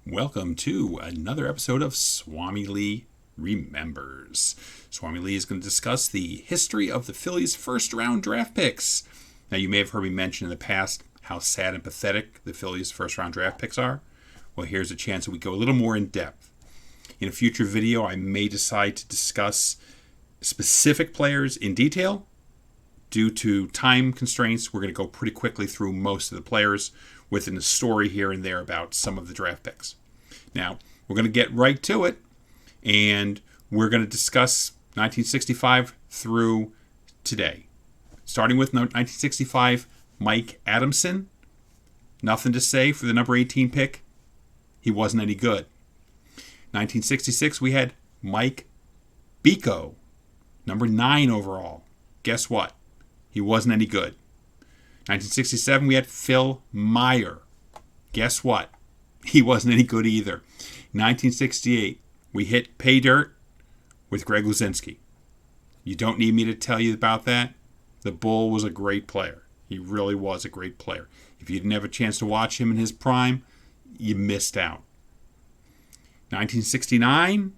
Welcome to another episode of SwamiLee Remembers. SwamiLee is going to discuss the history of the Phillies' first-round draft picks. Now, you may have heard me mention in the past how sad and pathetic the Phillies' first-round draft picks are. Well, here's a chance that we go a little more in depth. In a future video, I may decide to discuss specific players in detail. Due to time constraints, we're going to go pretty quickly through most of the players within a story here and there about some of the draft picks. Now, we're going to get right to it, and we're going to discuss 1965 through today. Starting with 1965, Mike Adamson. Nothing to say for the number 18 pick. He wasn't any good. 1966, we had Mike Biko, number 9 overall. Guess what? He wasn't any good. 1967, we had Phil Meyer. Guess what? He wasn't any good either. 1968, we hit pay dirt with Greg Luzinski. You don't need me to tell you about that. The Bull was a great player. He really was a great player. If you didn't have a chance to watch him in his prime, you missed out. 1969,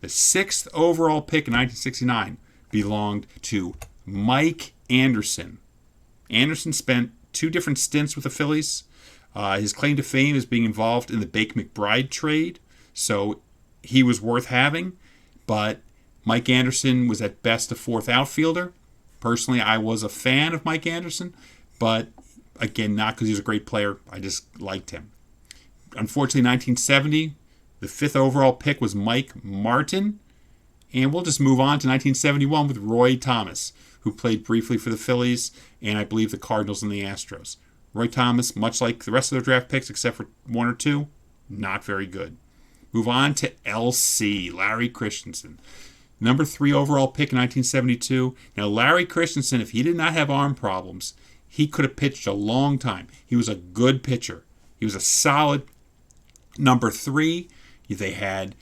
the 6th overall pick in 1969 belonged to Mike Anderson. Anderson spent 2 different stints with the Phillies. His claim to fame is being involved in the Bake McBride trade, so he was worth having, but Mike Anderson was at best a 4th outfielder. Personally, I was a fan of Mike Anderson, but again, not because he was a great player. I just liked him. Unfortunately, 1970, the 5th overall pick was Mike Martin, and we'll just move on to 1971 with Roy Thomas, who played briefly for the Phillies and I believe the Cardinals and the Astros. Roy Thomas, much like the rest of their draft picks except for 1 or 2, not very good. Move on to LC, Larry Christensen. Number 3 overall pick in 1972. Now, Larry Christensen, if he did not have arm problems, he could have pitched a long time. He was a good pitcher. He was a solid number 3. They had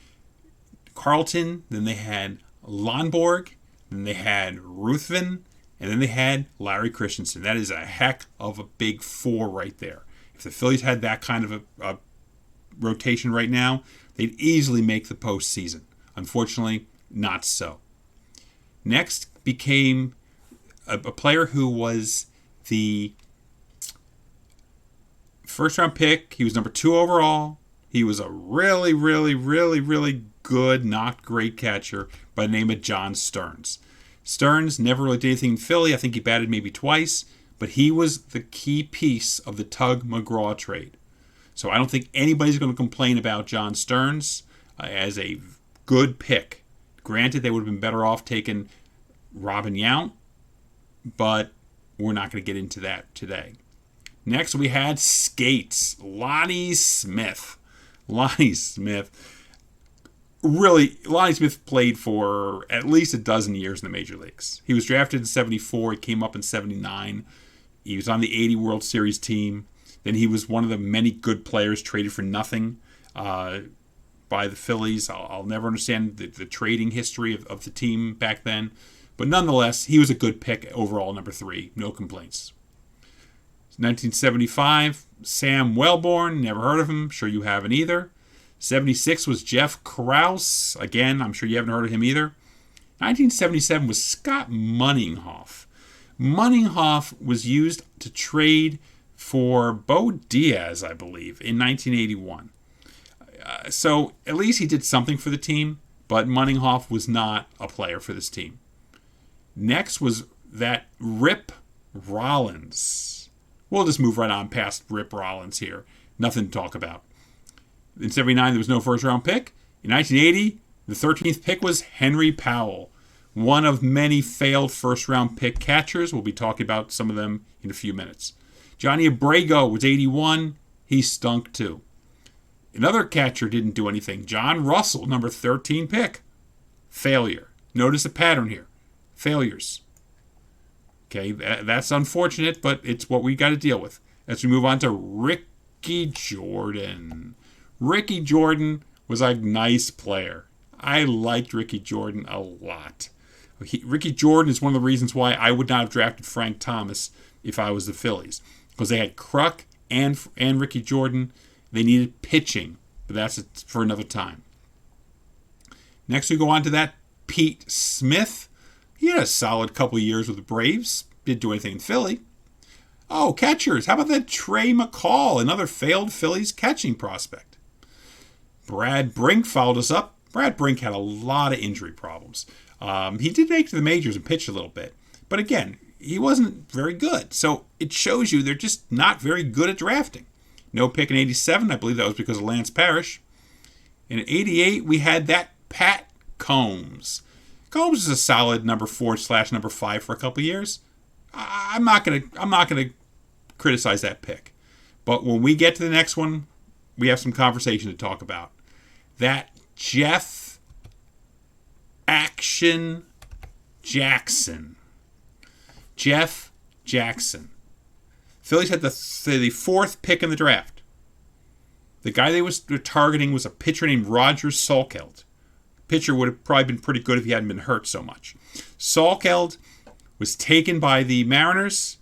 Carlton, then they had Lonborg, then they had Ruthven, and then they had Larry Christensen. That is a heck of a big 4 right there. If the Phillies had that kind of a rotation right now, they'd easily make the postseason. Unfortunately, not so. Next became a player who was the first-round pick. He was number 2 overall. He was a really, really, really, really good, not great catcher by the name of John Stearns. Stearns never really did anything in Philly. I think he batted maybe twice, but he was the key piece of the Tug McGraw trade. So I don't think anybody's going to complain about John Stearns as a good pick. Granted, they would have been better off taking Robin Yount, but we're not going to get into that today. Next, we had Skates, Lonnie Smith. Lonnie Smith. Really, Lonnie Smith played for at least a dozen years in the major leagues. He was drafted in 74. He came up in 79. He was on the 80 World Series team. Then he was one of the many good players traded for nothing by the Phillies. I'll never understand the trading history of the team back then. But nonetheless, he was a good pick overall, number 3. No complaints. 1975, Sam Wellborn. Never heard of him. Sure you haven't either. 76 was Jeff Krause. Again, I'm sure you haven't heard of him either. 1977 was Scott Munninghoff. Munninghoff was used to trade for Bo Diaz, I believe, in 1981. So at least he did something for the team, but Munninghoff was not a player for this team. Next was that Rip Rollins. We'll just move right on past Rip Rollins here. Nothing to talk about. In 79, there was no first-round pick. In 1980, the 13th pick was Henry Powell, one of many failed first-round pick catchers. We'll be talking about some of them in a few minutes. Johnny Abrego was 81. He stunk too. Another catcher didn't do anything. John Russell, number 13 pick. Failure. Notice a pattern here. Failures. Okay, that's unfortunate, but it's what we got to deal with. As we move on to Ricky Jordan. Ricky Jordan was a nice player. I liked Ricky Jordan a lot. Ricky Jordan is one of the reasons why I would not have drafted Frank Thomas if I was the Phillies. Because they had Kruk and Ricky Jordan. They needed pitching. But that's for another time. Next, we go on to that Pete Smith. He had a solid couple years with the Braves. Didn't do anything in Philly. Oh, catchers. How about that Trey McCall, another failed Phillies catching prospect? Brad Brink followed us up. Brad Brink had a lot of injury problems. He did make it to the majors and pitch a little bit. But again, he wasn't very good. So it shows you they're just not very good at drafting. No pick in 87. I believe that was because of Lance Parrish. In 88, we had that Pat Combs. Combs is a solid number 4/number 5 for a couple years. I'm not gonna criticize that pick. But when we get to the next one, we have some conversation to talk about. That Jeff Action Jackson. Jeff Jackson. Phillies had the 4th pick in the draft. The guy they were targeting was a pitcher named Roger Salkeld. Pitcher would have probably been pretty good if he hadn't been hurt so much. Salkeld was taken by the Mariners,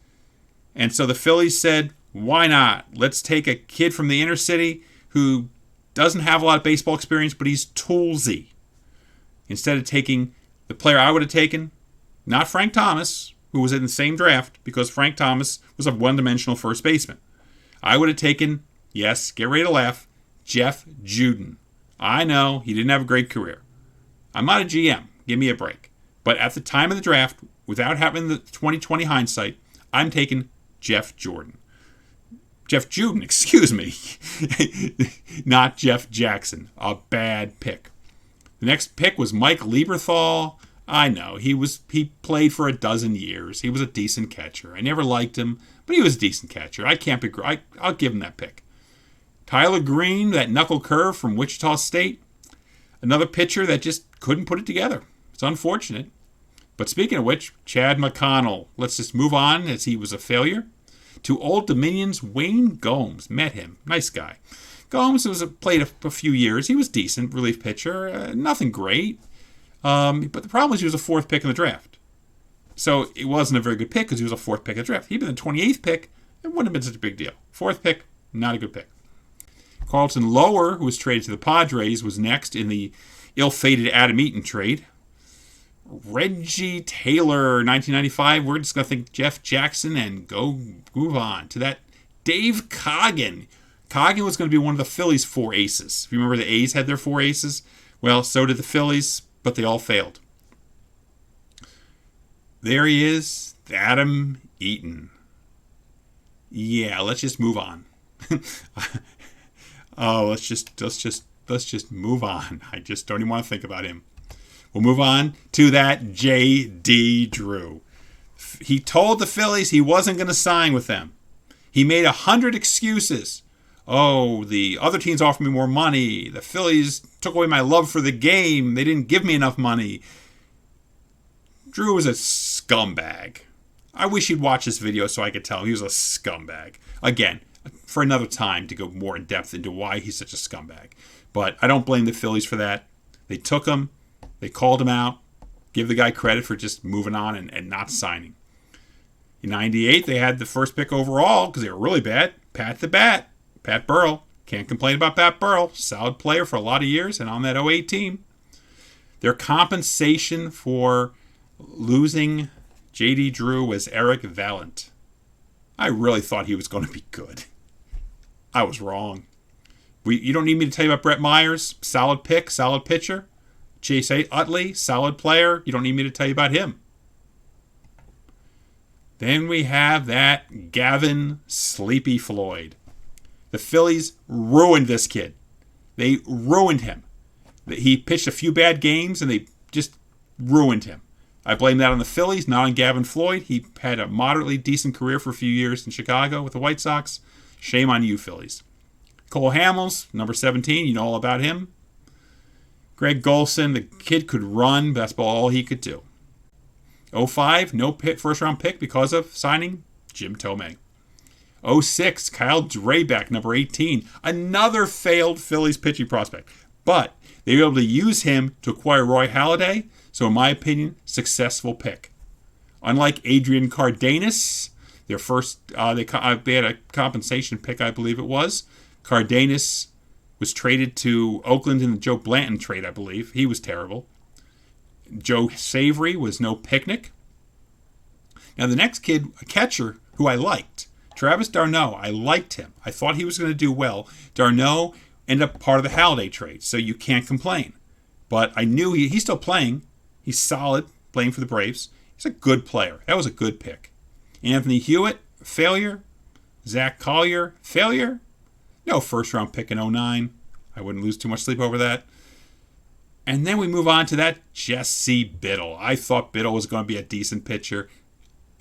and so the Phillies said, why not? Let's take a kid from the inner city who doesn't have a lot of baseball experience, but he's toolsy. Instead of taking the player I would have taken, not Frank Thomas, who was in the same draft, because Frank Thomas was a one-dimensional first baseman. I would have taken, yes, get ready to laugh, Jeff Juden. I know, he didn't have a great career. I'm not a GM. Give me a break. But at the time of the draft, without having the 2020 hindsight, I'm taking Jeff Juden, excuse me. Not Jeff Jackson. A bad pick. The next pick was Mike Lieberthal. I know, he played for a dozen years. He was a decent catcher. I never liked him, but he was a decent catcher. I'll give him that pick. Tyler Greene, that knuckle curve from Wichita State. Another pitcher that just couldn't put it together. It's unfortunate. But speaking of which, Chad McConnell. Let's just move on, as he was a failure. To Old Dominion's Wayne Gomes. Met him. Nice guy. Gomes played a few years. He was decent relief pitcher. Nothing great. But the problem is he was a 4th pick in the draft. So it wasn't a very good pick because he was a 4th pick in the draft. He'd been the 28th pick. It wouldn't have been such a big deal. 4th pick, not a good pick. Carlton Lower, who was traded to the Padres, was next in the ill-fated Adam Eaton trade. Reggie Taylor, 1995. We're just going to think Jeff Jackson and move on to that Dave Coggin. Coggin was going to be one of the Phillies' 4 aces. If you remember, the A's had their 4 aces. Well, so did the Phillies, but they all failed. There he is, Adam Eaton. Yeah, let's just move on. Let's just move on. I just don't even want to think about him. We'll move on to that J.D. Drew. He told the Phillies he wasn't going to sign with them. He made 100 excuses. Oh, the other teams offered me more money. The Phillies took away my love for the game. They didn't give me enough money. Drew was a scumbag. I wish you'd watch this video so I could tell him he was a scumbag. Again, for another time to go more in depth into why he's such a scumbag. But I don't blame the Phillies for that. They took him. They called him out. Give the guy credit for just moving on and not signing. In 98, they had the 1st pick overall because they were really bad. Pat the Bat. Pat Burrell. Can't complain about Pat Burrell. Solid player for a lot of years and on that 08 team. Their compensation for losing J.D. Drew was Eric Vallant. I really thought he was going to be good. I was wrong. You don't need me to tell you about Brett Myers. Solid pick, solid pitcher. Chase Utley, solid player. You don't need me to tell you about him. Then we have that Gavin Sleepy Floyd. The Phillies ruined this kid. They ruined him. He pitched a few bad games and they just ruined him. I blame that on the Phillies, not on Gavin Floyd. He had a moderately decent career for a few years in Chicago with the White Sox. Shame on you, Phillies. Cole Hamels, number 17, you know all about him. Greg Golson, the kid could run, but that's about all he could do. 05, no first-round pick because of signing Jim Tomei. 06, Kyle Drabek, number 18, another failed Phillies pitching prospect. But they were able to use him to acquire Roy Halladay, so in my opinion, successful pick. Unlike Adrian Cardenas, they had a compensation pick, I believe it was. Cardenas was traded to Oakland in the Joe Blanton trade, I believe. He was terrible. Joe Savory was no picnic. Now, the next kid, a catcher who I liked, Travis d'Arnaud, I liked him. I thought he was going to do well. d'Arnaud ended up part of the Halliday trade, so you can't complain. But I knew he's still playing. He's solid, playing for the Braves. He's a good player. That was a good pick. Anthony Hewitt, failure. Zach Collier, failure. No first-round pick in 2009. I wouldn't lose too much sleep over that. And then we move on to that Jesse Biddle. I thought Biddle was going to be a decent pitcher.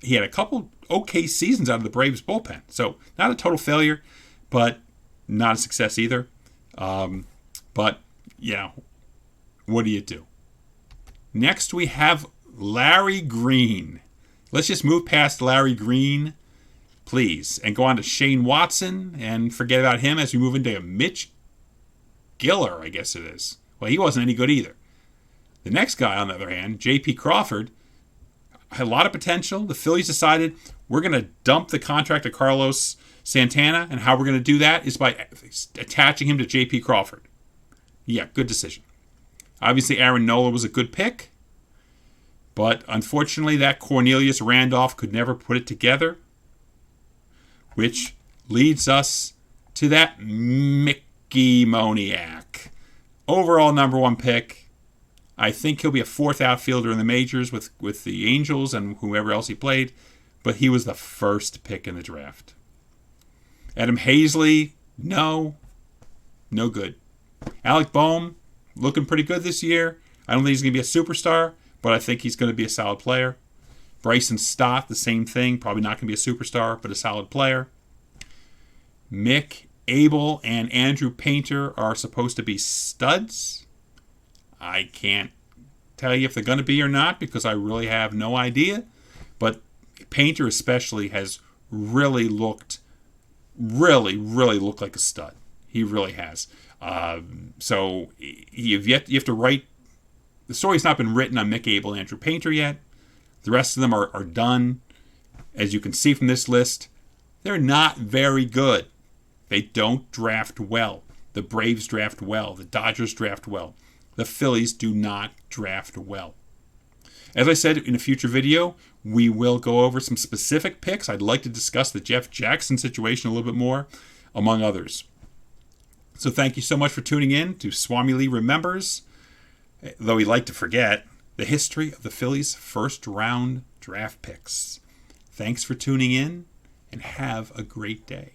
He had a couple okay seasons out of the Braves bullpen. So not a total failure, but not a success either. But, what do you do? Next we have Larry Greene. Let's just move past Larry Greene, please, and go on to Shane Watson and forget about him as we move into Mitch Giller, I guess it is. Well, he wasn't any good either. The next guy, on the other hand, J.P. Crawford, had a lot of potential. The Phillies decided we're going to dump the contract to Carlos Santana, and how we're going to do that is by attaching him to J.P. Crawford. Yeah, good decision. Obviously, Aaron Nola was a good pick, but unfortunately, that Cornelius Randolph could never put it together, which leads us to that Mickey Moniak. Overall number one pick. I think he'll be a fourth outfielder in the majors with the Angels and whoever else he played, but he was the first pick in the draft. Adam Hazley, no good. Alec Boehm, looking pretty good this year. I don't think he's going to be a superstar, but I think he's going to be a solid player. Bryson Stott, the same thing. Probably not going to be a superstar, but a solid player. Mick Abel and Andrew Painter are supposed to be studs. I can't tell you if they're going to be or not because I really have no idea. But Painter especially has really looked like a stud. He really has. So you have to write. The story's not been written on Mick Abel and Andrew Painter yet. The rest of them are done. As you can see from this list, they're not very good. They don't draft well. The Braves draft well. The Dodgers draft well. The Phillies do not draft well. As I said in a future video, we will go over some specific picks. I'd like to discuss the Jeff Jackson situation a little bit more, among others. So thank you so much for tuning in to SwamiLee Remembers, though he liked to forget, the history of the Phillies' first-round draft picks. Thanks for tuning in, and have a great day.